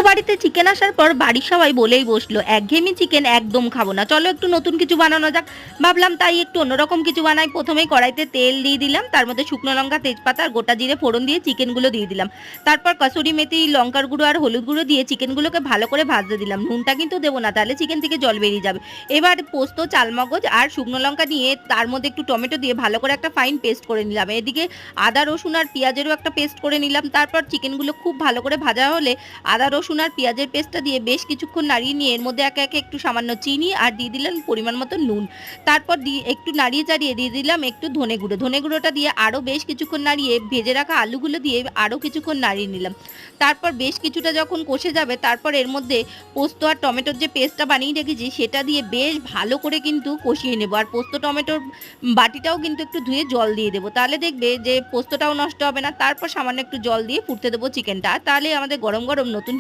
বাড়িতে চিকেন আসার পর বাড়ির সবাই বলেই বসলো একঘেয়েমি চিকেন একদম খাবো না, চলো একটু নতুন কিছু বানানো যাক। ভাবলাম তাই একটু অন্যরকম কিছু বানাই। প্রথমেই কড়াইতে তেল দিয়ে দিলাম, তার মধ্যে শুকনো লঙ্কা, তেজপাতা আর গোটা জিরে ফোড়ন দিয়ে চিকেনগুলো দিয়ে দিলাম। তারপর কসুরি মেথি, লঙ্কার গুঁড়ো আর হলুদ গুঁড়ো দিয়ে চিকেনগুলোকে ভালো করে ভাজতে দিলাম। নুনটা কিন্তু দেবো না, তাহলে চিকেন থেকে জল বেরিয়ে যাবে। এবার পোস্ত, চালমগজ আর শুকনো লঙ্কা নিয়ে তার মধ্যে একটু টমেটো দিয়ে ভালো করে একটা ফাইন পেস্ট করে নিলাম। এদিকে আদা, রসুন আর পেঁয়াজেরও একটা পেস্ট করে নিলাম। তারপর চিকেনগুলো খুব ভালো করে ভাজা হলে আদা, রসুন আর পেঁয়াজের পেস্টটা দিয়ে বেশ কিছুক্ষণ নাড়িয়ে নিয়ে এর মধ্যে একে একে একটু সামান্য চিনি আর দিয়ে দিলাম পরিমাণ মতো নুন। তারপর দিয়ে একটু নাড়িয়ে চাড়িয়ে দিয়ে দিলাম একটু ধনে গুঁড়ো। ধনে গুঁড়োটা দিয়ে আরও বেশ কিছুক্ষণ নাড়িয়ে ভেজে রাখা আলুগুলো দিয়ে আরও কিছুক্ষণ নাড়িয়ে নিলাম। তারপর বেশ কিছুটা যখন কষে যাবে তারপর এর মধ্যে পোস্ত আর টমেটোর যে পেস্টটা বানিয়ে রেখেছি সেটা দিয়ে বেশ ভালো করে কিন্তু কষিয়ে নেবো। আর পোস্ত টমেটোর বাটিটাও কিন্তু একটু ধুয়ে জল দিয়ে দেবো, তাহলে দেখবে যে পোস্তটাও নষ্ট হবে না। তারপর সামান্য একটু জল দিয়ে ফুটতে দেবো চিকেনটা, তাহলে আমাদের গরম গরম নতুন